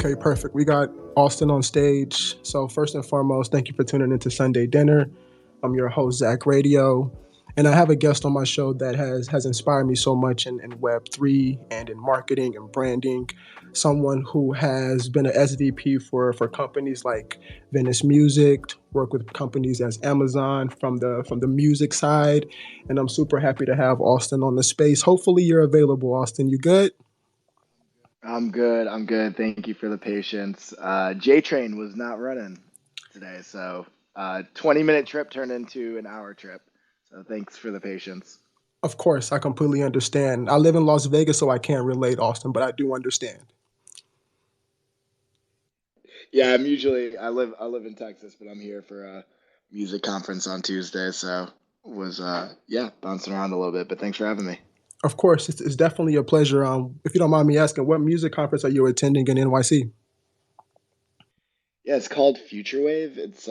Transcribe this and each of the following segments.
Okay, perfect. We got Austin on stage. So first and foremost, thank you for tuning into Sunday Dinner. I'm your host, Zach Radio. And I have a guest on my show that has inspired me so much in Web3 and in marketing and branding. Someone who has been an SVP for companies like Venice Music, worked with companies as Amazon from the music side. And I'm super happy to have Austin on the space. Hopefully you're available, Austin. You good? I'm good. I'm good. Thank you for the patience. J Train was not running today, so 20-minute trip turned into an hour trip. So thanks for the patience. Of course, I completely understand. I live in Las Vegas, so I can't relate, Austin, but I do understand. Yeah, I live in Texas, but I'm here for a music conference on Tuesday, so was yeah, bouncing around a little bit, but thanks for having me. Of course, it's definitely a pleasure. If you don't mind me asking, what music conference are you attending in NYC? Yeah, it's called Future Wave. It's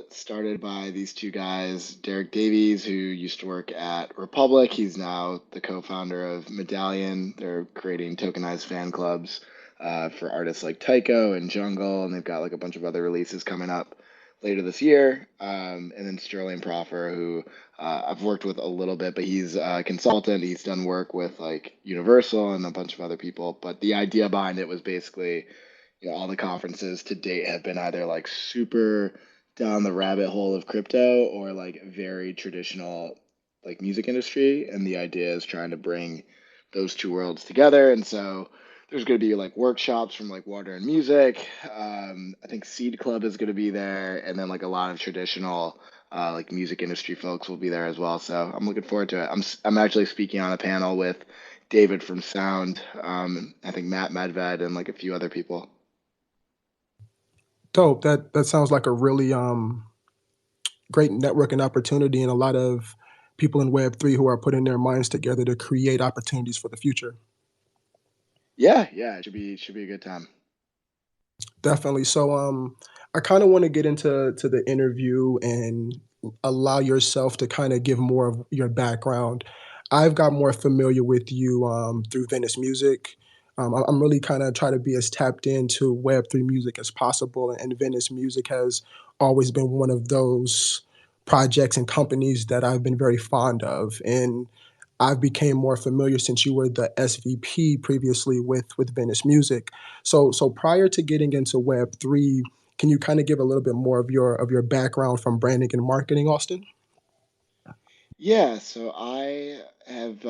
started by these two guys, Derek Davies, who used to work at Republic. He's now the co-founder of Medallion. They're creating tokenized fan clubs for artists like Tycho and Jungle, and they've got like a bunch of other releases coming up later this year. And then Sterling Proffer, who I've worked with a little bit, but he's a consultant. He's done work with like Universal and a bunch of other people. But the idea behind it was basically all the conferences to date have been either like super down the rabbit hole of crypto or like very traditional like music industry. And the idea is trying to bring those two worlds together. And so there's going to be like workshops from like water and music. I think Seed Club is going to be there, and then like a lot of traditional like music industry folks will be there as well. So I'm looking forward to it. I'm actually speaking on a panel with David from Sound, I think Matt Medved, and like a few other people. Dope. That sounds like a really great networking opportunity and a lot of people in Web3 who are putting their minds together to create opportunities for the future. Yeah, yeah, it should be a good time. Definitely. So I kind of want to get into the interview and allow yourself to kind of give more of your background. I've got more familiar with you through Venice Music. I'm really kind of trying to be as tapped into Web3 music as possible, and Venice Music has always been one of those projects and companies that I've been very fond of. And I've became more familiar since you were the SVP previously with Venice Music. So prior to getting into Web3, can you kind of give a little bit more of your background from branding and marketing, Austin? Yeah, so I have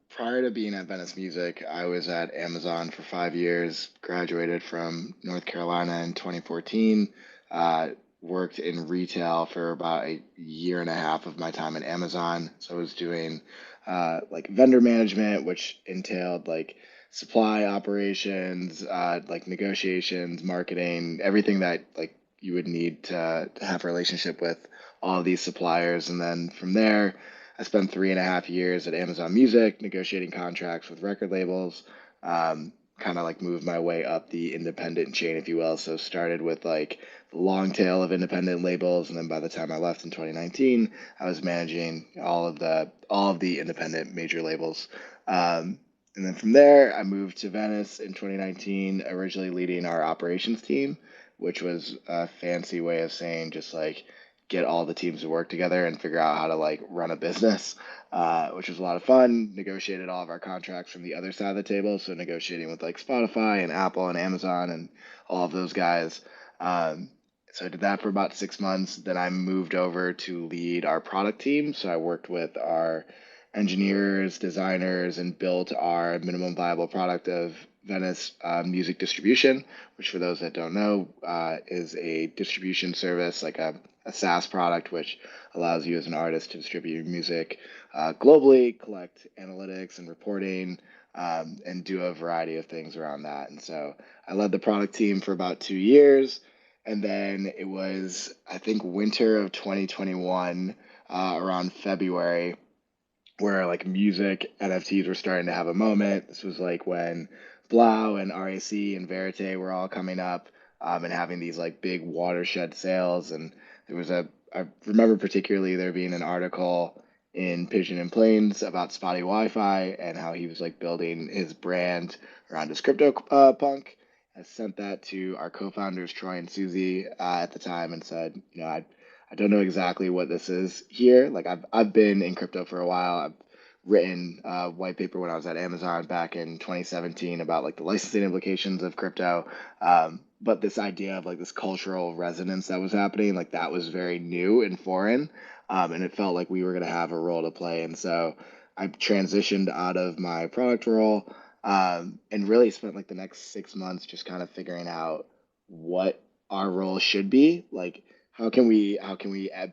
prior to being at Venice Music, I was at Amazon for 5 years, graduated from North Carolina in 2014, worked in retail for about a year and a half of my time at Amazon. So I was doing like vendor management, which entailed like supply operations, like negotiations, marketing, everything that like you would need to have a relationship with all of these suppliers. And then from there, I spent 3.5 years at Amazon Music negotiating contracts with record labels. Kind of like moved my way up the independent chain, if you will. So started with like the long tail of independent labels, and then by the time I left in 2019, I was managing all of the independent major labels. And then from there, I moved to Venice in 2019, originally leading our operations team, which was a fancy way of saying just like get all the teams to work together and figure out how to like run a business, which was a lot of fun. Negotiated all of our contracts from the other side of the table, so negotiating with like Spotify and Apple and Amazon and all of those guys. So I did that for about 6 months. Then I moved over to lead our product team. So I worked with our engineers, designers, and built our minimum viable product of Venice Music Distribution, which, for those that don't know, is a distribution service, like a SaaS product, which allows you as an artist to distribute your music globally, collect analytics and reporting, and do a variety of things around that. And so I led the product team for about 2 years. And then it was, I think, winter of 2021, around February, where like music NFTs were starting to have a moment. This was like when Blau and RAC and Verite were all coming up, and having these like big watershed sales. And I remember particularly there being an article in Pigeon and Plains about Spotty Wi-Fi and how he was like building his brand around his crypto punk. I sent that to our co-founders Troy and Susie at the time and said, I don't know exactly what this is here. Like I've been in crypto for a while. I've written a white paper when I was at Amazon back in 2017 about like the licensing implications of crypto. But this idea of like this cultural resonance that was happening, like that was very new and foreign. And it felt like we were going to have a role to play. And so I transitioned out of my product role and really spent like the next 6 months just kind of figuring out what our role should be. Like, how can we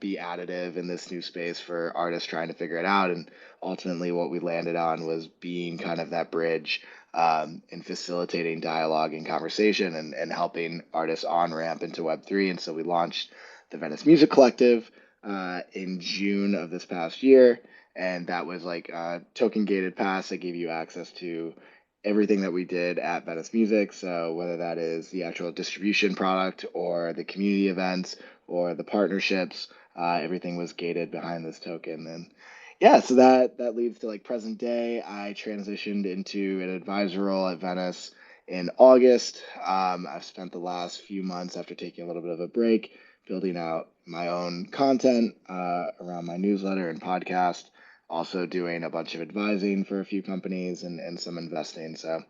be additive in this new space for artists trying to figure it out? And ultimately, what we landed on was being kind of that bridge and facilitating dialogue and conversation and helping artists on ramp into Web3. And so we launched the Venice Music Collective in June of this past year. And that was like a token gated pass that gave you access to everything that we did at Venice Music. So whether that is the actual distribution product or the community events or the partnerships, everything was gated behind this token. And yeah, so that leads to like present day. I transitioned into an advisor role at Venice in August. I've spent the last few months after taking a little bit of a break building out my own content around my newsletter and podcast, also doing a bunch of advising for a few companies and some investing. So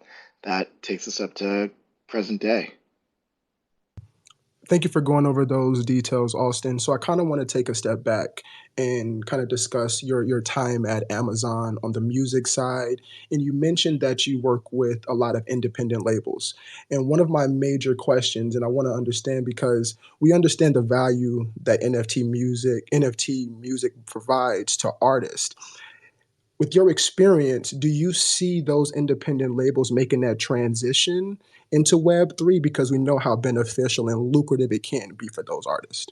that takes us up to present day. Thank you for going over those details, Austin. So I kind of want to take a step back and kind of discuss your time at Amazon on the music side. And you mentioned that you work with a lot of independent labels. And one of my major questions, and I want to understand because we understand the value that NFT music provides to artists. With your experience, do you see those independent labels making that transition into Web3 because we know how beneficial and lucrative it can be for those artists?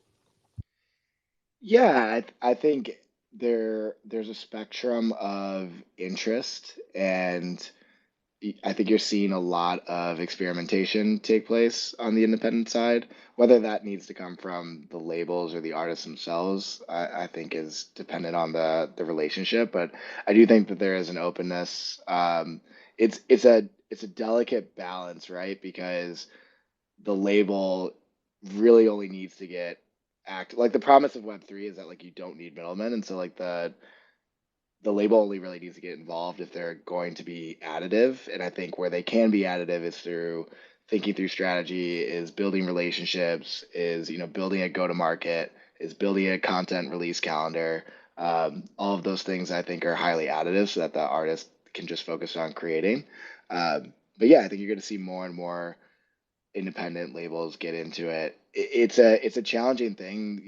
Yeah, I think there's a spectrum of interest, and I think you're seeing a lot of experimentation take place on the independent side. Whether that needs to come from the labels or the artists themselves, I think is dependent on the relationship. But I do think that there is an openness. It's a delicate balance, right? Because the label really only needs to get act like the promise of Web3 is that like you don't need middlemen, and so like the label only really needs to get involved if they're going to be additive. And I think where they can be additive is through thinking through strategy, is building relationships, is building a go to market, is building a content release calendar. All of those things I think are highly additive, so that the artist can just focus on creating. But yeah, I think you're going to see more and more independent labels get into it. It's a challenging thing.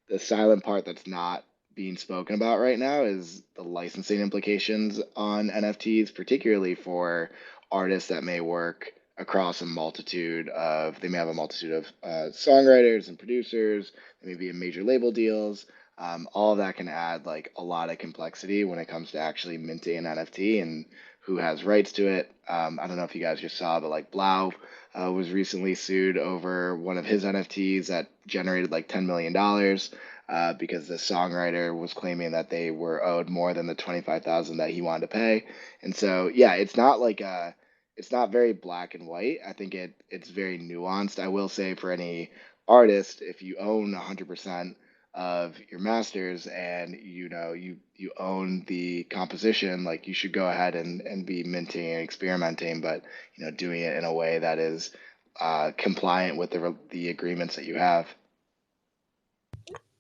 The silent part that's not being spoken about right now is the licensing implications on NFTs, particularly for artists that may work across a multitude of they may have a multitude of songwriters and producers, they may be in major label deals. All of that can add like a lot of complexity when it comes to actually minting an NFT and who has rights to it. I don't know if you guys just saw, but like Blau was recently sued over one of his NFTs that generated like $10 million because the songwriter was claiming that they were owed more than the 25,000 that he wanted to pay. And so, yeah, it's not very black and white. I think it's very nuanced. I will say for any artist, if you own 100% of your masters and you own the composition, like you should go ahead and be minting and experimenting, but doing it in a way that is compliant with the agreements that you have.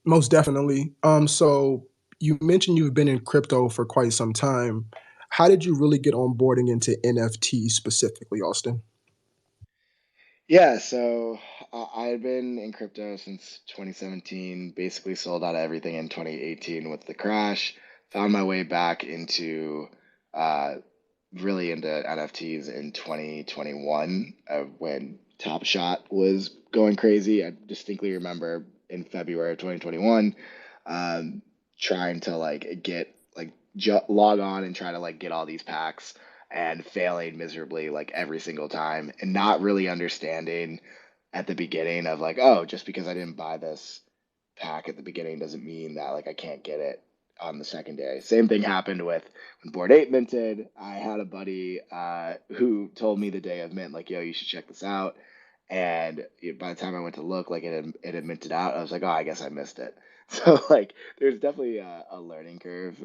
Most definitely. So you mentioned you've been in crypto for quite some time. How did you really get onboarding into NFT specifically, Austin? Yeah, so I had been in crypto since 2017, basically sold out of everything in 2018 with the crash, found my way back into uh, really into NFTs in 2021 when Top Shot was going crazy. I distinctly remember in February of 2021 um, trying to like get like log on and try to like get all these packs and failing miserably like every single time and not really understanding at the beginning of like, oh, just because I didn't buy this pack at the beginning doesn't mean that like I can't get it on the secondary. Same thing happened with when Board 8 minted. I had a buddy who told me the day of mint, like, yo, you should check this out. And by the time I went to look, like it had minted out. I was like, oh, I guess I missed it. So like, there's definitely a learning curve,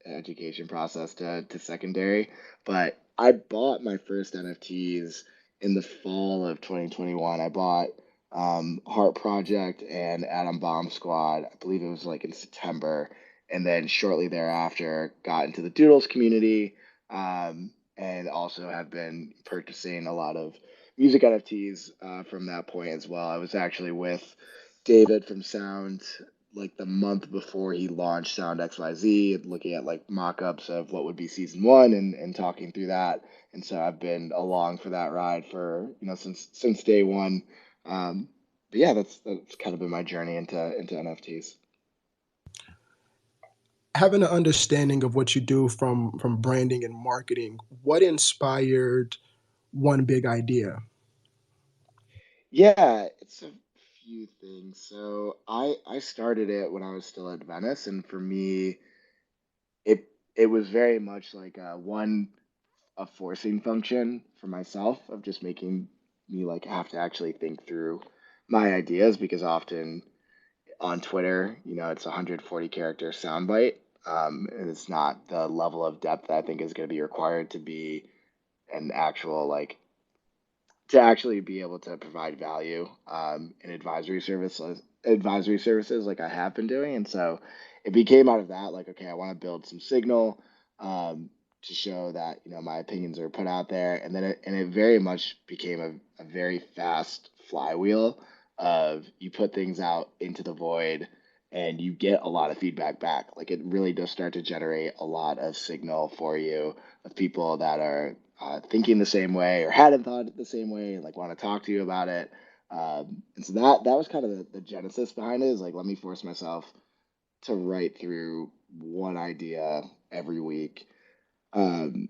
education process to secondary. But I bought my first NFTs in the fall of 2021. I bought Heart Project and Atom Bomb Squad. I believe it was like in September, and then shortly thereafter got into the Doodles community, and also have been purchasing a lot of music NFTs from that point as well. I was actually with David from Sound like the month before he launched Sound XYZ, looking at like mock-ups of what would be season one and talking through that. And so I've been along for that ride for since day one. But yeah, that's kind of been my journey into NFTs. Having an understanding of what you do from branding and marketing, what inspired one big idea? Yeah, it's a few things. So I started it when I was still at Venice, and for me, it was very much like a forcing function for myself of just making me like have to actually think through my ideas because often on Twitter, it's a 140 character soundbite, and it's not the level of depth that I think is going to be required to be an actual like to actually be able to provide value in advisory services like I have been doing. And so it became out of that like, okay, I want to build some signal to show that my opinions are put out there, and then it very much became a very fast flywheel of you put things out into the void and you get a lot of feedback back. Like it really does start to generate a lot of signal for you of people that are thinking the same way or hadn't thought it the same way and like want to talk to you about it. And so that was kind of the genesis behind it, is like let me force myself to write through one idea every week, and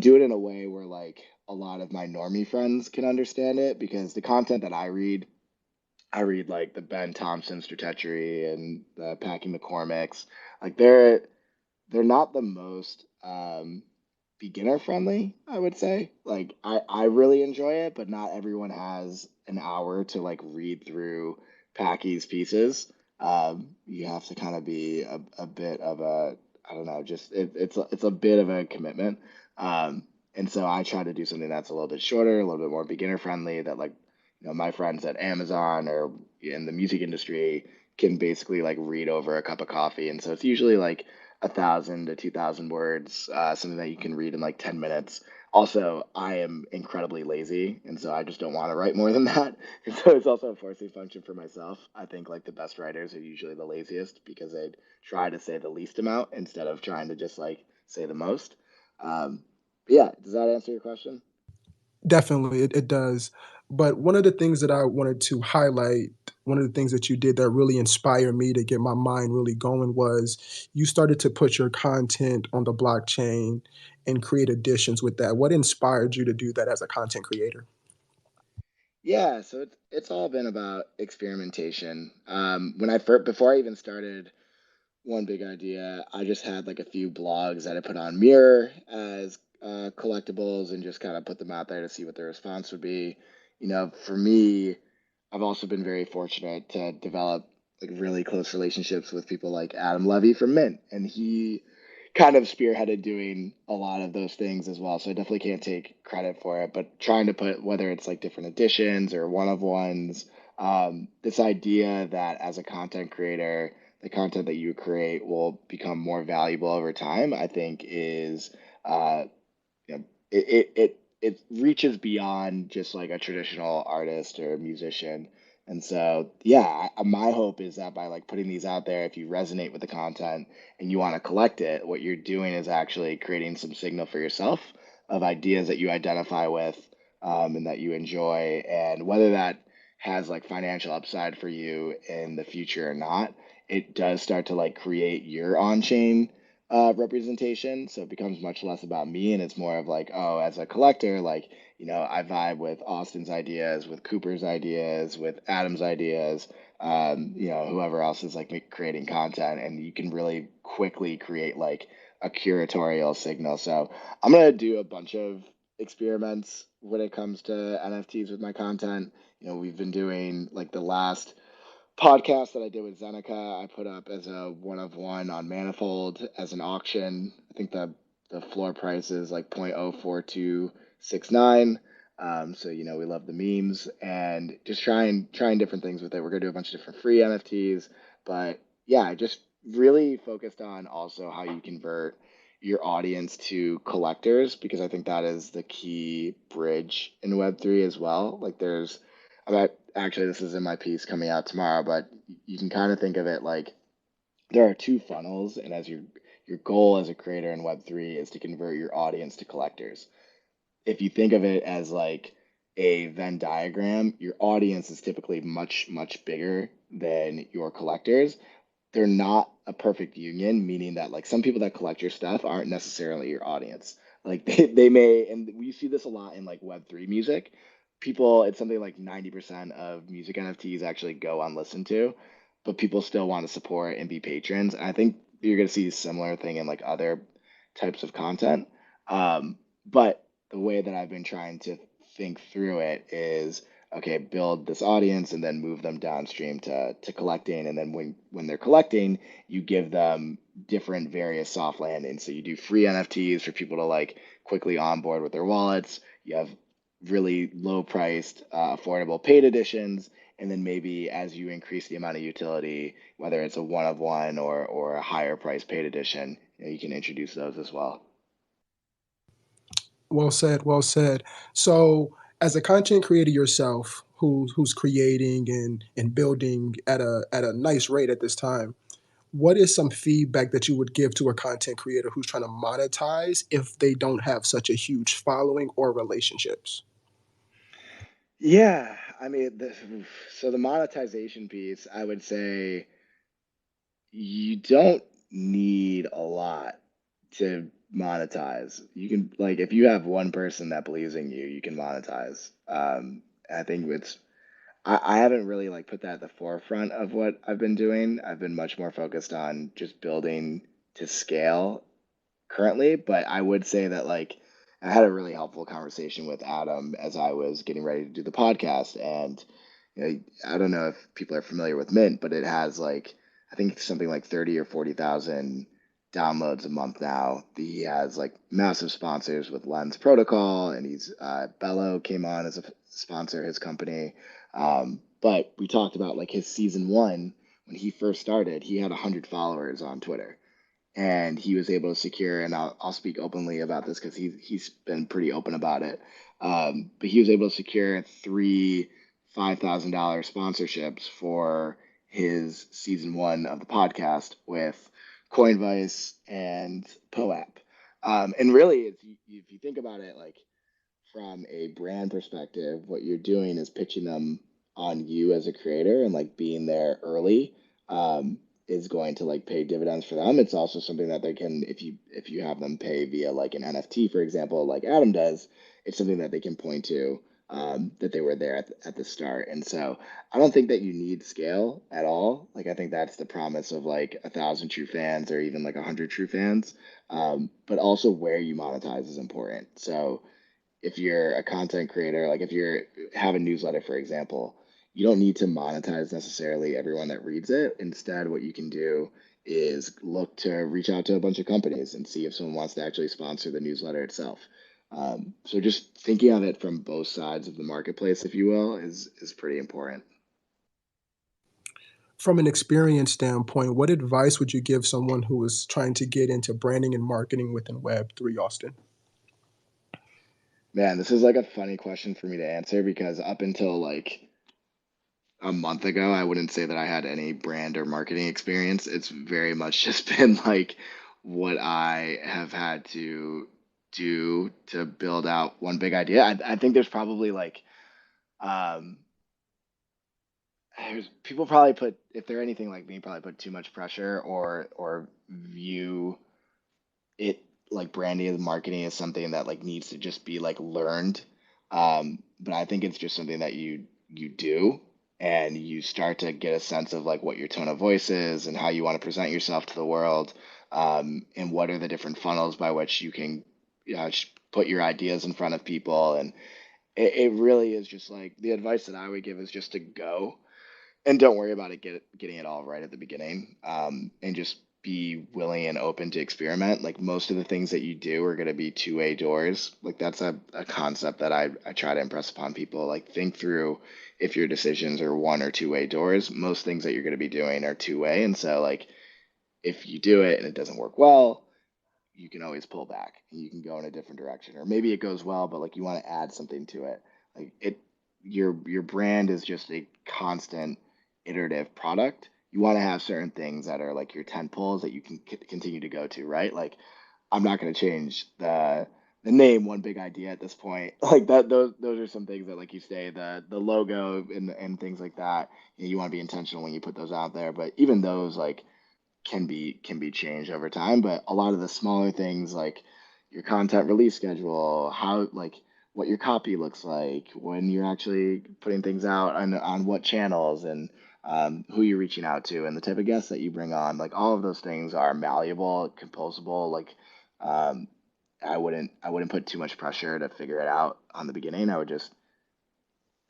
do it in a way where like a lot of my normie friends can understand it, because the content that I read like the Ben Thompson Stratechery and the Packing McCormick's, like they're not the most beginner friendly, I would say. Like I really enjoy it, but not everyone has an hour to like read through Packy's pieces. You have to kind of be a bit of a, I don't know, just it's a bit of a commitment. Um, and so I try to do something that's a little bit shorter, a little bit more beginner friendly, that like my friends at Amazon or in the music industry can basically like read over a cup of coffee. And so it's usually like 1,000 to 2,000 words, something that you can read in like 10 minutes. Also, I am incredibly lazy, and so I just don't want to write more than that. And so it's also a forcing function for myself. I think like the best writers are usually the laziest because they try to say the least amount instead of trying to just like say the most. Um, but yeah, does that answer your question? Definitely, it does. But one of the things that I wanted to highlight, one of the things that you did that really inspired me to get my mind really going was you started to put your content on the blockchain and create additions with that. What inspired you to do that as a content creator? Yeah, so it's all been about experimentation. When I first, before I even started one big idea, I just had like a few blogs that I put on Mirror as collectibles and just kind of put them out there to see what the response would be. For me, I've also been very fortunate to develop like really close relationships with people like Adam Levy from Mint, and he kind of spearheaded doing a lot of those things as well. So I definitely can't take credit for it, but trying to put, whether it's like different editions or one of ones, this idea that as a content creator, the content that you create will become more valuable over time, I think is uh, it reaches beyond just like a traditional artist or musician. And so, yeah, my hope is that by like putting these out there, if you resonate with the content and you want to collect it, what you're doing is actually creating some signal for yourself of ideas that you identify with, and that you enjoy. And whether that has like financial upside for you in the future or not, it does start to like create your on-chain representation. So it becomes much less about me, and it's more of like, oh, as a collector, like, I vibe with Austin's ideas, with Cooper's ideas, with Adam's ideas. whoever else is like creating content, and you can really quickly create like a curatorial signal. So I'm gonna do a bunch of experiments when it comes to NFTs with my content. We've been doing like the last podcast that I did with Zeneca, I put up as a one of one on Manifold as an auction. I think the floor price is like 0.04269. So we love the memes and just trying different things with it. We're gonna do a bunch of different free NFTs, but yeah, I just really focused on also how you convert your audience to collectors because I think that is the key bridge in Web3 as well. Like actually, this is in my piece coming out tomorrow, but you can kind of think of it like there are two funnels, and as your goal as a creator in Web3 is to convert your audience to collectors. If you think of it as like a Venn diagram, your audience is typically much, much bigger than your collectors. They're not a perfect union, meaning that like some people that collect your stuff aren't necessarily your audience. Like they may, and we see this a lot in like Web3 music. People, it's something like 90% of music NFTs actually go unlistened to, but people still want to support and be patrons. And I think you're going to see a similar thing in like other types of content. But the way that I've been trying to think through it is okay, build this audience and then move them downstream to collecting. And then when they're collecting, you give them different various soft landings. So you do free NFTs for people to like quickly onboard with their wallets. You have really low priced, affordable paid editions. And then maybe as you increase the amount of utility, whether it's a one of one or a higher price paid edition, you can introduce those as well. Well said, well said. So, as a content creator yourself, who's creating and building at a nice rate at this time, what is some feedback that you would give to a content creator who's trying to monetize if they don't have such a huge following or relationships? Yeah, I mean, so the monetization piece, I would say you don't need a lot to monetize. You can, like, if you have one person that believes in you, you can monetize. I think I haven't really like put that at the forefront of what I've been doing. I've been much more focused on just building to scale currently, but I would say that like I had a really helpful conversation with Adam as I was getting ready to do the podcast, and I don't know if people are familiar with Mint, but it has like I think something like 30 or 40,000 downloads a month now. He has like massive sponsors with Lens Protocol, and he's Bello came on as a sponsor, his company. But we talked about like his season one when he first started, he had 100 followers on Twitter and he was able to secure, and I'll speak openly about this because he's been pretty open about it. But he was able to secure three $5,000 sponsorships for his season one of the podcast with Coinvice and POAP. And really, if you think about it, like from a brand perspective, what you're doing is pitching them on you as a creator and like being there early is going to like pay dividends for them. It's also something that they can, if you have them pay via like an NFT, for example, like Adam does, it's something that they can point to that they were there at the start. And so I don't think that you need scale at all. Like I think that's the promise of like 1,000 true fans or even like 100 true fans. But also where you monetize is important. So if you're a content creator, like if you're have a newsletter, for example, you don't need to monetize necessarily everyone that reads it. Instead, what you can do is look to reach out to a bunch of companies and see if someone wants to actually sponsor the newsletter itself. So just thinking of it from both sides of the marketplace, if you will, is pretty important. From an experience standpoint, what advice would you give someone who is trying to get into branding and marketing within Web3, Austin? Man, this is like a funny question for me to answer because up until like a month ago, I wouldn't say that I had any brand or marketing experience. It's very much just been like what I have had to do to build out one big idea. I think there's probably like um people probably put if they're anything like me, probably put too much pressure or view it like branding and marketing is something that like needs to just be like learned. But I think it's just something that you do. and you start to get a sense of like what your tone of voice is and how you want to present yourself to the world, and what are the different funnels by which you can put your ideas in front of people. And it really is just like the advice that I would give is just to go and don't worry about getting it all right at the beginning, and just be willing and open to experiment. Like most of the things that you do are going to be two-way doors. Like that's a concept that I try to impress upon people. Like think through if your decisions are one or two-way doors. Most things that you're going to be doing are two-way, and so like if you do it and it doesn't work well, you can always pull back and you can go in a different direction. Or maybe it goes well, but like you want to add something to it. Like it your brand is just a constant iterative product. You want to have certain things that are like your tent poles that you can continue to go to, right? Like I'm not going to change the name One Big Idea at this point. Like that those are some things that like you say the logo and things like that. You want to be intentional when you put those out there, but even those like can be changed over time. But a lot of the smaller things like your content release schedule, how like what your copy looks like when you're actually putting things out on what channels, and who you're reaching out to and the type of guests that you bring on, like all of those things are malleable, composable. Like um, I wouldn't put too much pressure to figure it out on the beginning. I would just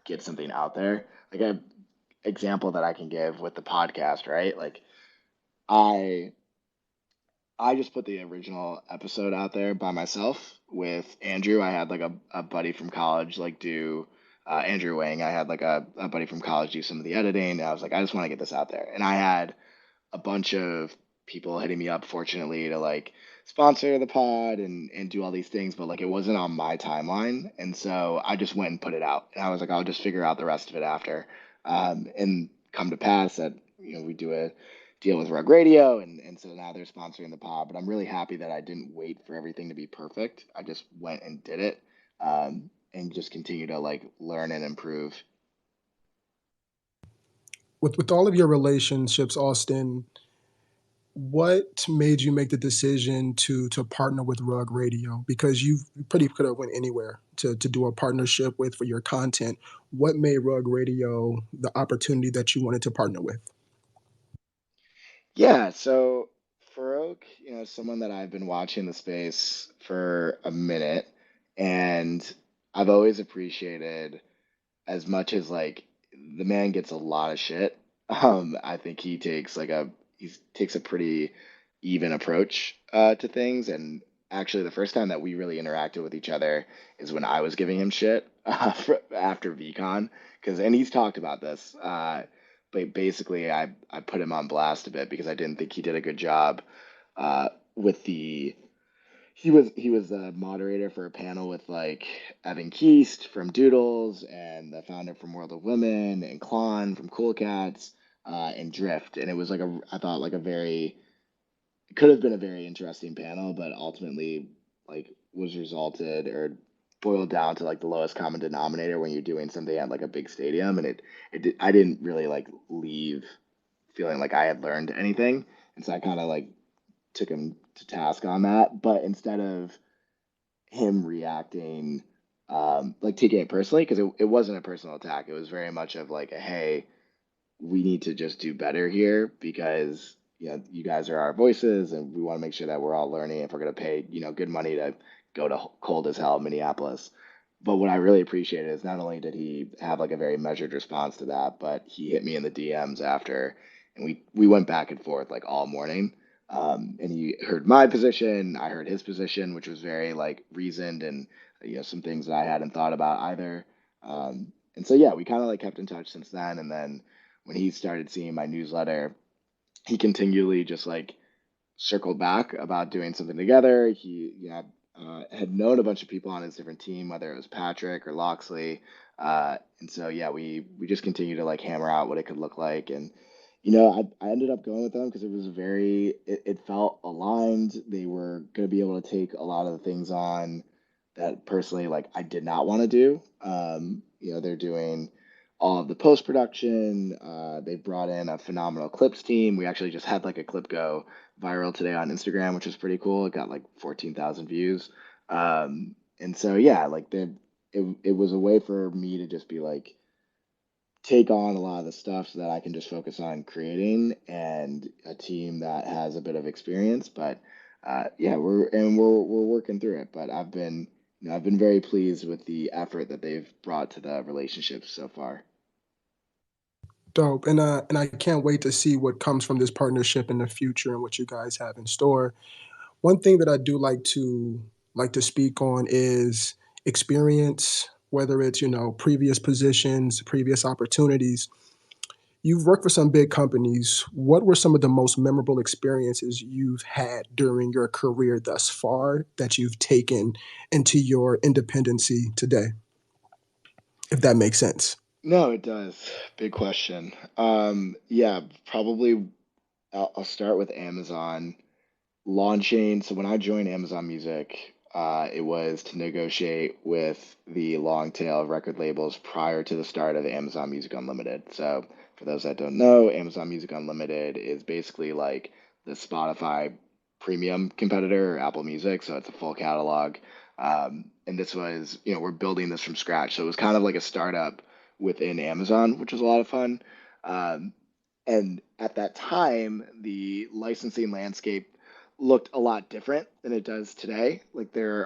get something out there. Like a example that I can give with the podcast, right? Like I I just put the original episode out there by myself with Andrew. I had like a buddy from college like do Andrew Wang. I had like a buddy from college do some of the editing. And I was like, I just want to get this out there. And I had a bunch of people hitting me up, fortunately, to like sponsor the pod and do all these things, but like it wasn't on my timeline. And so I just went and put it out. And I was like, I'll just figure out the rest of it after. And come to pass that, we do a deal with Rug Radio, and so now they're sponsoring the pod. But I'm really happy that I didn't wait for everything to be perfect. I just went and did it, and just continue to like learn and improve. With all of your relationships, Austin, what made you make the decision to partner with Rug Radio? Because you pretty could have went anywhere to do a partnership with for your content. What made Rug Radio the opportunity that you wanted to partner with? Yeah, so Farouk, someone that I've been watching the space for a minute, and I've always appreciated as much as like the man gets a lot of shit. I think he takes a pretty even approach to things, and actually the first time that we really interacted with each other is when I was giving him shit after VCon, because and he's talked about this. But basically, I put him on blast a bit because I didn't think he did a good job with the he was the moderator for a panel with like Evan Keast from Doodles and the founder from World of Women and Klon from Cool Cats, and Drift, and it was like I thought like a very it could have been a very interesting panel, but ultimately like was resulted or boiled down to like the lowest common denominator when you're doing something at like a big stadium, and I didn't really like leave feeling like I had learned anything, and so I kind of like took him to task on that. But instead of him reacting, like taking it personally, because it wasn't a personal attack, it was very much of like a hey, we need to just do better here because you guys are our voices and we want to make sure that we're all learning if we're going to pay good money to go to cold as hell Minneapolis. But what I really appreciated is not only did he have like a very measured response to that, but he hit me in the DMs after, and we went back and forth like all morning. And he heard my position, I heard his position, which was very like reasoned, and some things that I hadn't thought about either. And so yeah, we kind of like kept in touch since then. And then when he started seeing my newsletter, he continually just like circled back about doing something together. He had known a bunch of people on his different team, whether it was Patrick or Loxley. And so yeah, we just continued to like hammer out what it could look like. And I ended up going with them because it was it felt aligned. They were going to be able to take a lot of the things on that personally like I did not want to do. They're doing all of the post production. They brought in a phenomenal clips team. We actually just had like a clip go viral today on Instagram, which was pretty cool. It got like 14,000 views. And so yeah, like it was a way for me to just be like take on a lot of the stuff so that I can just focus on creating and a team that has a bit of experience. But yeah, we're working through it. But I've been very pleased with the effort that they've brought to the relationship so far. Dope, and I can't wait to see what comes from this partnership in the future and what you guys have in store. One thing that I do like to speak on is experience, whether it's, you know, previous positions, previous opportunities. You've worked for some big companies. What were some of the most memorable experiences you've had during your career thus far that you've taken into your independency today, if that makes sense? No, it does. Big question. Yeah, probably I'll start with Amazon launching. So when I joined Amazon Music, it was to negotiate with the long tail of record labels prior to the start of Amazon Music Unlimited. So for those that don't know, Amazon Music Unlimited is basically like the Spotify premium competitor or Apple Music. So it's a full catalog. And this was, we're building this from scratch. So it was kind of like a startup within Amazon, which was a lot of fun. Um, and at that time, the licensing landscape looked a lot different than it does today. Like there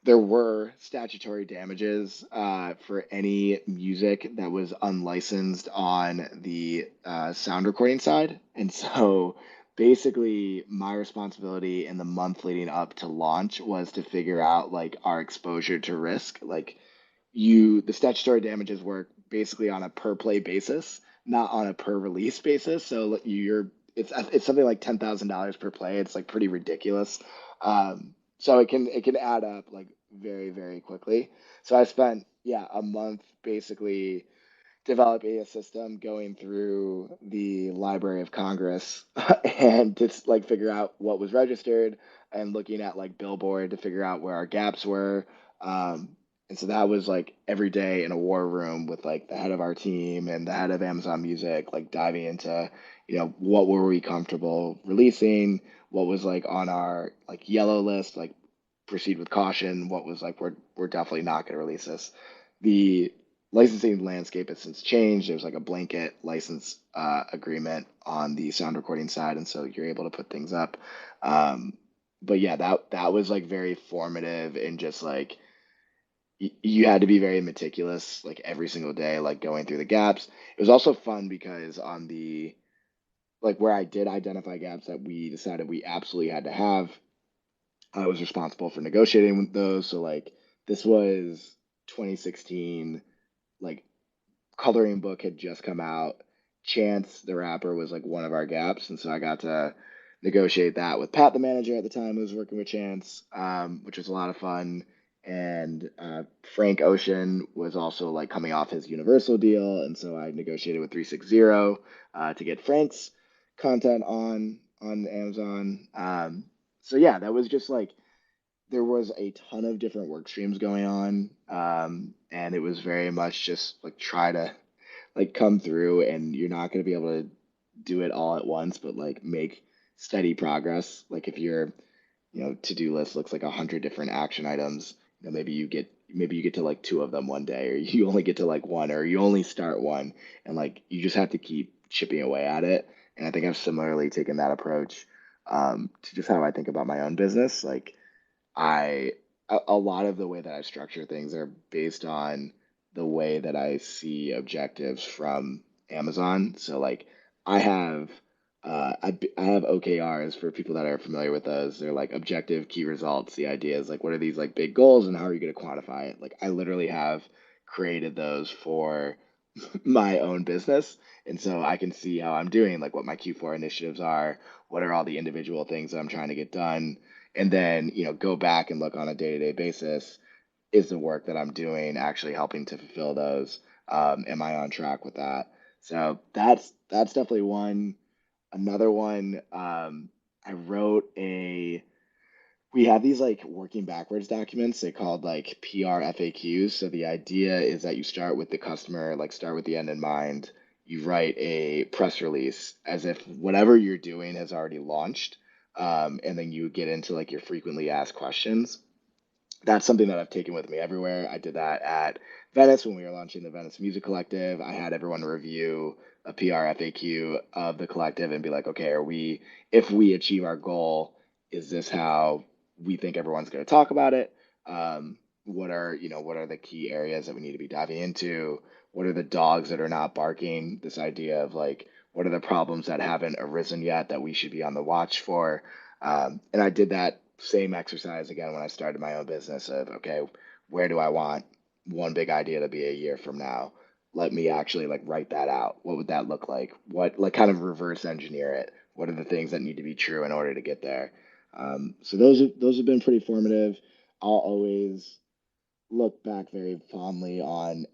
were statutory damages for any music that was unlicensed on the sound recording side, and so basically my responsibility in the month leading up to launch was to figure out like our exposure to risk. Like the statutory damages work basically on a per play basis, not on a per release basis. So it's something like $10,000 per play. It's like pretty ridiculous. So it can add up like very quickly. So I spent a month basically developing a system going through the Library of Congress and to like figure out what was registered and looking at like Billboard to figure out where our gaps were. Um, and so that was like every day in a war room with like the head of our team and the head of Amazon Music, like diving into, what were we comfortable releasing, what was like on our like yellow list, like proceed with caution, what was like we're definitely not going to release this. The licensing landscape has since changed. There's like a blanket license agreement on the sound recording side, and so you're able to put things up. Um, but yeah, that was like very formative in just like you had to be very meticulous like every single day, like going through the gaps. It was also fun because on the like where I did identify gaps that we decided we absolutely had to have, I was responsible for negotiating with those. So like this was 2016, like Coloring Book had just come out. Chance the Rapper was like one of our gaps, and so I got to negotiate that with Pat, the manager at the time, who was working with Chance, which was a lot of fun. And Frank Ocean was also like coming off his Universal deal, and so I negotiated with 360 to get Frank's content on Amazon. So yeah, that was just like there was a ton of different work streams going on, and it was very much just like try to like come through, and you're not going to be able to do it all at once, but like make steady progress. Like if your to-do list looks like 100 different action items, maybe you get to like two of them one day, or you only get to like one, or you only start one, and like you just have to keep chipping away at it. And I think I've similarly taken that approach to just how I think about my own business. Like I a lot of the way that I structure things are based on the way that I see objectives from Amazon. So like I have I have OKRs for people that are familiar with those. They're like objective key results. The idea is like what are these like big goals and how are you going to quantify it? Like I literally have created those for my own business. And so I can see how I'm doing, like what my Q4 initiatives are, what are all the individual things that I'm trying to get done, and then, go back and look on a day-to-day basis. Is the work that I'm doing actually helping to fulfill those? Am I on track with that? So that's definitely one. Another one, I wrote a we have these like working backwards documents. They called like PR FAQs. So the idea is that you start with the customer, like start with the end in mind. You write a press release as if whatever you're doing has already launched. And then you get into like your frequently asked questions. That's something that I've taken with me everywhere. I did that at Venice when we were launching the Venice Music Collective. I had everyone review a PR FAQ of the collective and be like, okay, if we achieve our goal, is this how we think everyone's going to talk about it? What are the key areas that we need to be diving into? What are the dogs that are not barking? This idea of like, what are the problems that haven't arisen yet that we should be on the watch for? And I did that same exercise again when I started my own business of, okay, where do I want one big idea to be a year from now? Let me actually like write that out. What would that look like? What like kind of reverse engineer it? What are the things that need to be true in order to get there? So those have been pretty formative. I'll always look back very fondly on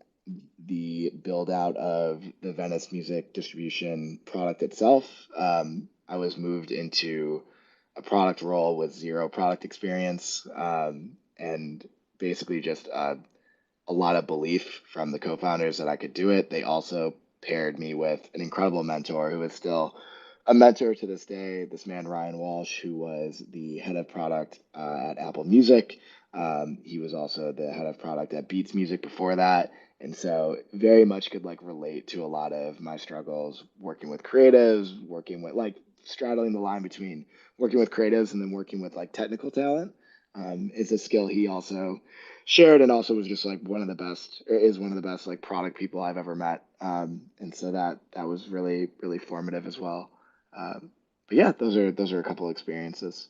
the build out of the Venice music distribution product itself. I was moved into a product role with zero product experience, and basically just a lot of belief from the co-founders that I could do it. They also paired me with an incredible mentor who is still a mentor to this day. This man Ryan Walsh, who was the head of product at Apple Music. He was also the head of product at Beats Music before that, and so very much could like relate to a lot of my struggles working with creatives, working with like straddling the line between working with creatives and then working with like technical talent. Is a skill he also shared, and also was just like one of the best, or is one of the best like product people I've ever met. And so that was really formative as well. But yeah, those are a couple experiences.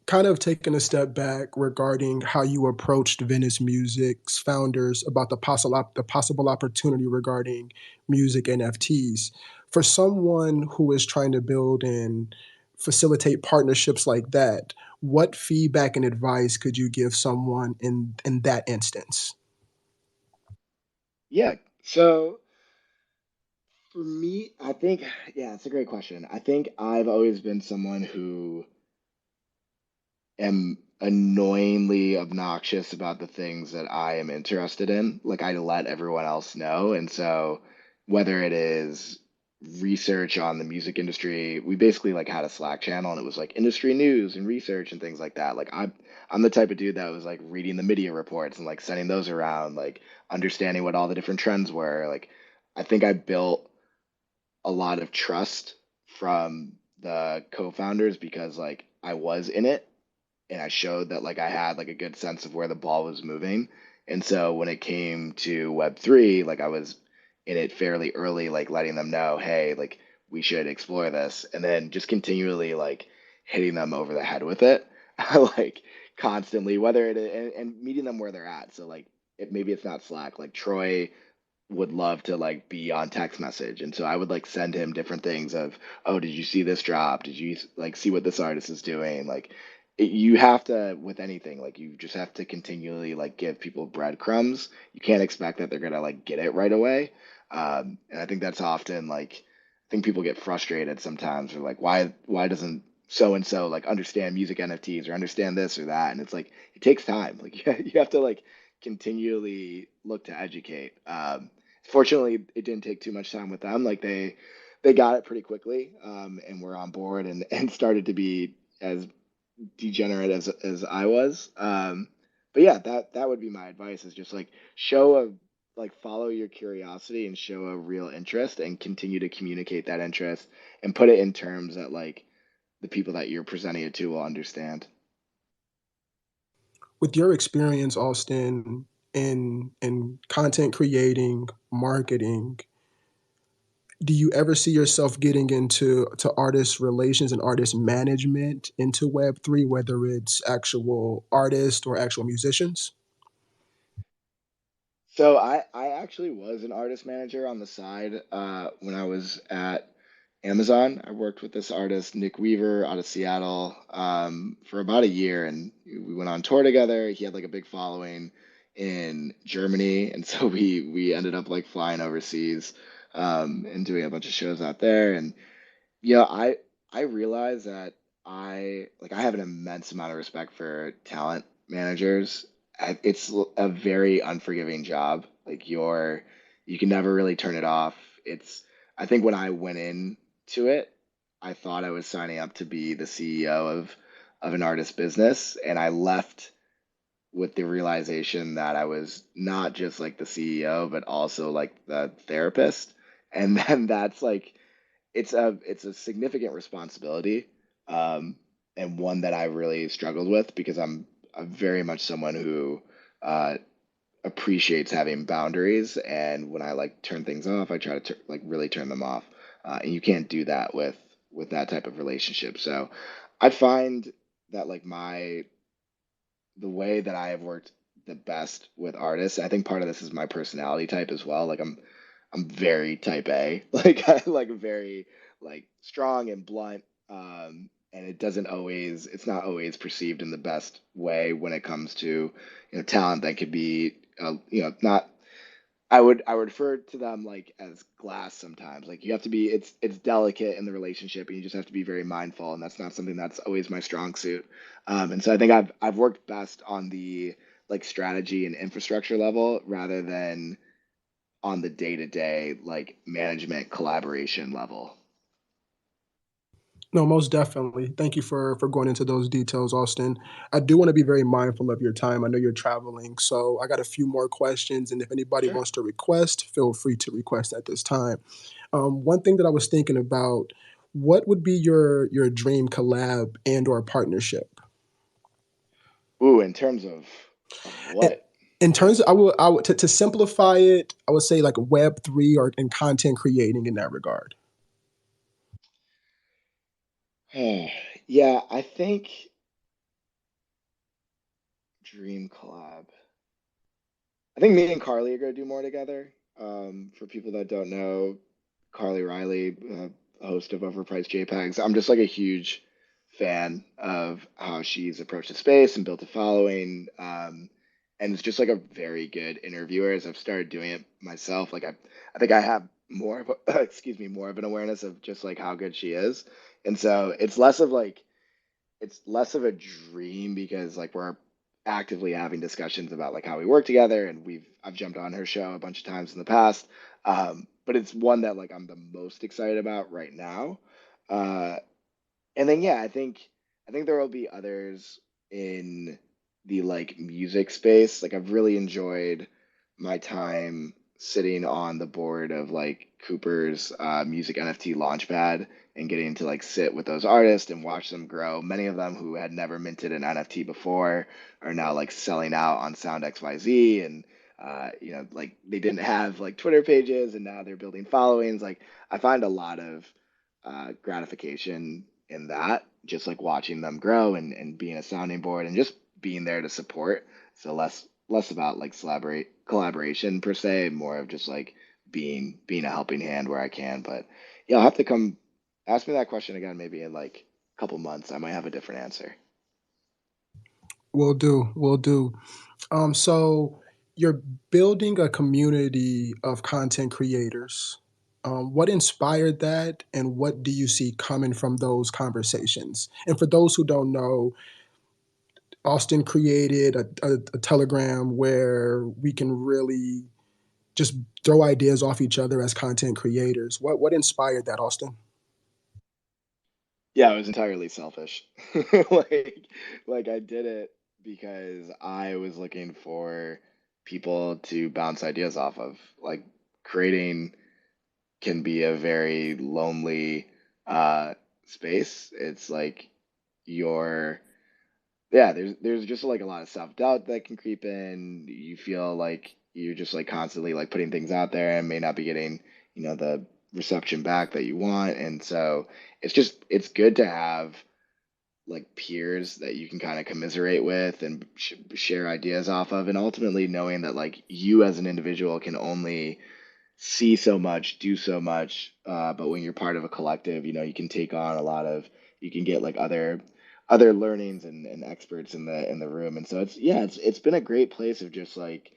Kind of taking a step back regarding how you approached Venice Music's founders about the possible opportunity regarding music NFTs. For someone who is trying to build and facilitate partnerships like that, what feedback and advice could you give someone in that instance? Yeah. So for me, I think yeah, it's a great question. I think I've always been someone who am annoyingly obnoxious about the things that I am interested in. Like I let everyone else know. And so whether it is research on the music industry, we basically like had a Slack channel and it was like industry news and research and things like that. Like I'm the type of dude that was like reading the media reports and like sending those around, like understanding what all the different trends were. Like I think I built a lot of trust from the co-founders because like I was in it and I showed that like I had like a good sense of where the ball was moving. And so when it came to Web3, like I was in it fairly early, like letting them know, hey, like we should explore this, and then just continually like hitting them over the head with it, like constantly, whether it and meeting them where they're at. So like maybe it's not Slack, like Troy would love to like be on text message, and so I would like send him different things of, oh, did you see this drop, did you like see what this artist is doing, like you have to with anything, like you just have to continually like give people breadcrumbs. You can't expect that they're gonna like get it right away. And I think that's often like I think people get frustrated sometimes or like why doesn't so and so like understand music NFTs or understand this or that, and it's like it takes time, like you have to like continually look to educate. Fortunately, it didn't take too much time with them. Like they got it pretty quickly, and were on board and started to be as degenerate as I was. But yeah, that would be my advice is just like show a like follow your curiosity and show a real interest and continue to communicate that interest and put it in terms that like the people that you're presenting it to will understand. With your experience, Austin, in content creating, marketing, do you ever see yourself getting into artist relations and artist management into Web3, whether it's actual artists or actual musicians? So I actually was an artist manager on the side when I was at Amazon. I worked with this artist Nick Weaver out of Seattle for about a year, and we went on tour together. He had like a big following in Germany, and so we ended up like flying overseas and doing a bunch of shows out there. And yeah, I realize that I have an immense amount of respect for talent managers. It's a very unforgiving job. Like you can never really turn it off. It's I think when I went in to it, I thought I was signing up to be the CEO of an artist business, and I left. with the realization that I was not just like the CEO, but also like the therapist. And then that's like it's a significant responsibility, um, and one that I really struggled with because I'm very much someone who uh, appreciates having boundaries, and when I like turn things off, I try to like really turn them off, and you can't do that with that type of relationship. So I find that like my the way that I have worked the best with artists. I think part of this is my personality type as well. Like I'm very type A. Like I like very like strong and blunt. And it doesn't always it's not always perceived in the best way when it comes to, talent that could be not I would refer to them like as glass sometimes. Like you have to be it's delicate in the relationship and you just have to be very mindful, and that's not something that's always my strong suit. And so I think I've worked best on the like strategy and infrastructure level rather than on the day-to-day like management collaboration level. No, most definitely. Thank you for going into those details, Austin. I do wanna be very mindful of your time. I know you're traveling, so I got a few more questions, and if anybody Sure. wants to request, feel free to request at this time. One thing that I was thinking about, what would be your dream collab and or partnership? Ooh, in terms of In what? in terms of I would to simplify it, I would say like Web3 or in content creating in that regard. Yeah, I think dream collab. I think me and Carly are gonna do more together. For people that don't know, Carly Riley, host of Overpriced JPEGs, I'm just like a huge fan of how she's approached the space and built a following. And it's just like a very good interviewer. As I've started doing it myself, like I think I have more of a, excuse me, more of an awareness of just like how good she is. And so it's less of a dream because like we're actively having discussions about like how we work together, and I've jumped on her show a bunch of times in the past, but it's one that like I'm the most excited about right now. uh, and then yeah, I think there will be others in the like music space. Like I've really enjoyed my time sitting on the board of like Cooper's music NFT launchpad and getting to like sit with those artists and watch them grow. Many of them who had never minted an NFT before are now like selling out on Sound XYZ, and like they didn't have like Twitter pages and now they're building followings. Like I find a lot of gratification in that, just like watching them grow and being a sounding board and just being there to support. So less about like collaboration per se, more of just like being a helping hand where I can. But yeah, I'll have to come ask me that question again maybe in like a couple months. I might have a different answer. Will do, will do. So you're building a community of content creators. What inspired that, and what do you see coming from those conversations? And for those who don't know, Austin created a Telegram where we can really just throw ideas off each other as content creators. What inspired that, Austin? Yeah, it was entirely selfish. Like, like I did it because I was looking for people to bounce ideas off of. Like creating can be a very lonely space. It's like you're yeah, there's just like a lot of self-doubt that can creep in. You feel like you're just like constantly like putting things out there and may not be getting, the reception back that you want. And so it's good to have like peers that you can kind of commiserate with and share ideas off of, and ultimately knowing that like you as an individual can only see so much, do so much. But when you're part of a collective, you can take on a lot of, you can get like other learnings and experts in the room. And so it's been a great place of just like,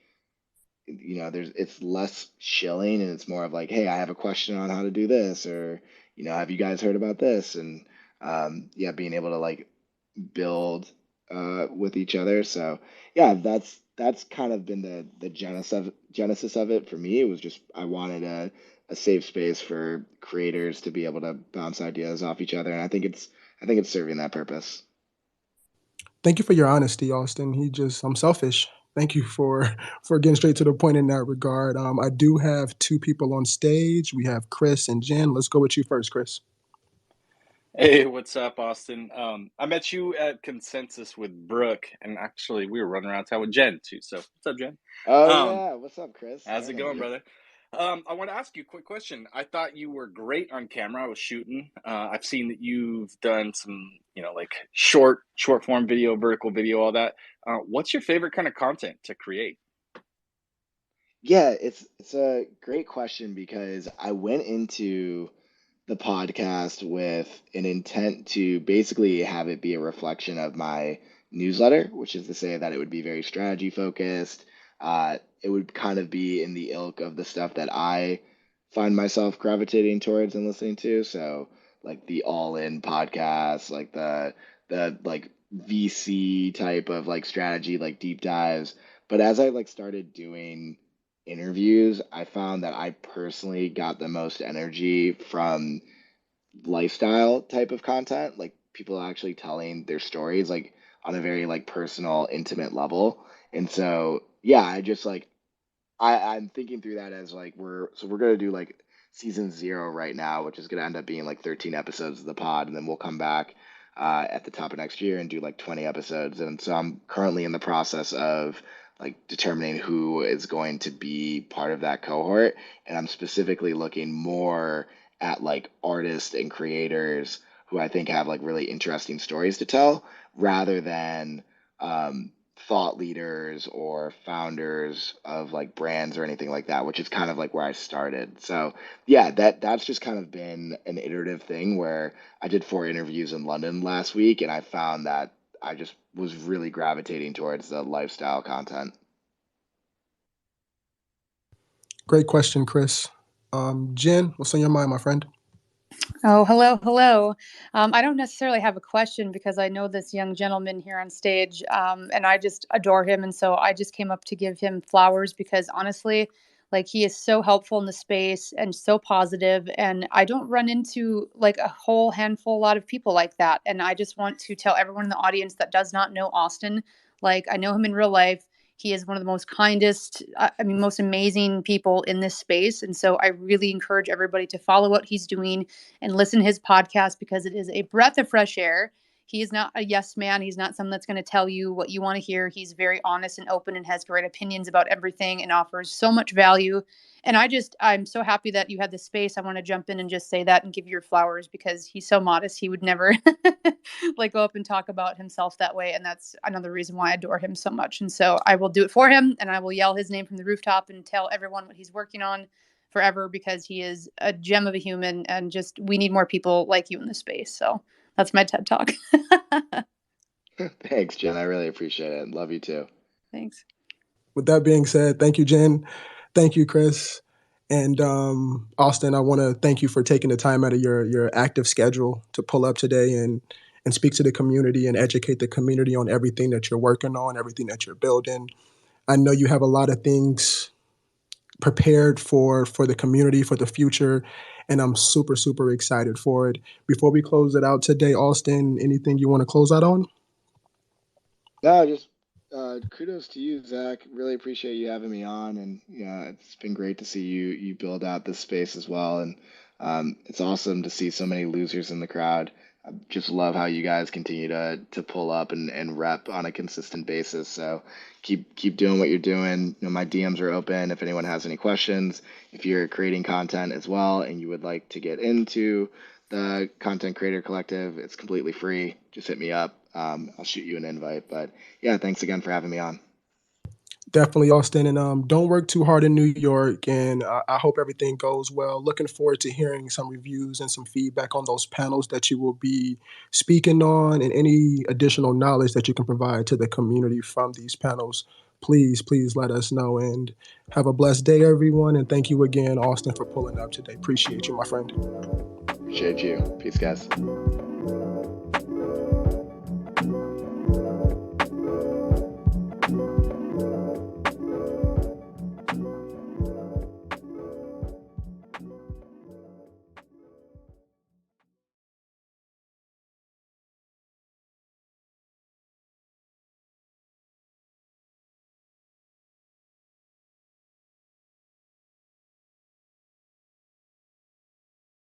it's less chilling and it's more of like, hey, I have a question on how to do this, or, have you guys heard about this? And yeah, being able to like build with each other. So yeah, that's kind of been the genesis of it for me. It was just I wanted a safe space for creators to be able to bounce ideas off each other, and I think it's serving that purpose. Thank you for your honesty, Austin. I'm selfish. Thank you for for getting straight to the point in that regard. I do have two people on stage. We have Chris and Jen. Let's go with you first, Chris. Hey, what's up, Austin? I met you at Consensus with Brooke, and actually, we were running around town with Jen too. So, what's up, Jen? Oh Um, yeah, what's up, Chris? I how's it remember going, you. brother? I want to ask you a quick question. I thought you were great on camera. I was shooting. I've seen that you've done some, like short form video, vertical video, all that. What's your favorite kind of content to create? Yeah, it's a great question because I went into the podcast with an intent to basically have it be a reflection of my newsletter, which is to say that it would be very strategy focused. It would kind of be in the ilk of the stuff that I find myself gravitating towards and listening to. So like the all in podcast, like the like VC type of like strategy, like deep dives. But as I like started doing interviews, I found that I personally got the most energy from lifestyle type of content, like people actually telling their stories like on a very like personal, intimate level. And so yeah, I just like I'm thinking through that as like we're gonna do like season 0 right now, which is gonna end up being like 13 episodes of the pod, and then we'll come back at the top of next year and do like 20 episodes. And so I'm currently in the process of like determining who is going to be part of that cohort, and I'm specifically looking more at like artists and creators who I think have like really interesting stories to tell, rather than thought leaders or founders of like brands or anything like that, which is kind of like where I started. So yeah, that's just kind of been an iterative thing where I did 4 interviews in London last week, and I found that I just was really gravitating towards the lifestyle content. Great question, Chris. Jen, what's on your mind, my friend? Oh, hello, hello. I don't necessarily have a question because I know this young gentleman here on stage, and I just adore him. And so I just came up to give him flowers because honestly, like he is so helpful in the space and so positive. And I don't run into like a whole handful, a lot of people like that. And I just want to tell everyone in the audience that does not know Austin, like I know him in real life. He is one of the most kindest, I mean, most amazing people in this space. And so I really encourage everybody to follow what he's doing and listen to his podcast because it is a breath of fresh air. He is not a yes man. He's not someone that's going to tell you what you want to hear. He's very honest and open and has great opinions about everything and offers so much value. And I'm so happy that you had this space. I want to jump in and just say that and give you your flowers because he's so modest. He would never like go up and talk about himself that way. And that's another reason why I adore him so much. And so I will do it for him and I will yell his name from the rooftop and tell everyone what he's working on forever because he is a gem of a human and just we need more people like you in this space. So that's my TED talk. Thanks, Jen. I really appreciate it. Love you too. Thanks. With that being said, thank you, Jen. Thank you, Chris. And Austin, I want to thank you for taking the time out of your active schedule to pull up today and speak to the community and educate the community on everything that you're working on, everything that you're building. I know you have a lot of things prepared for the community for the future, and I'm super excited for it. Before we close it out today, Austin, anything you want to close out on? No, just kudos to you, Zach. Really appreciate you having me on, and yeah, it's been great to see you build out this space as well. And it's awesome to see so many losers in the crowd. I just love how you guys continue to pull up and rep on a consistent basis. So keep doing what you're doing. My DMs are open if anyone has any questions. If you're creating content as well and you would like to get into the Content Creator Collective, it's completely free. Just hit me up. I'll shoot you an invite. But yeah, thanks again for having me on. Definitely, Austin, and don't work too hard in New York. And I hope everything goes well. Looking forward to hearing some reviews and some feedback on those panels that you will be speaking on, and any additional knowledge that you can provide to the community from these panels. Please let us know. And have a blessed day, everyone. And thank you again, Austin, for pulling up today. Appreciate you, my friend. Appreciate you. Peace, guys.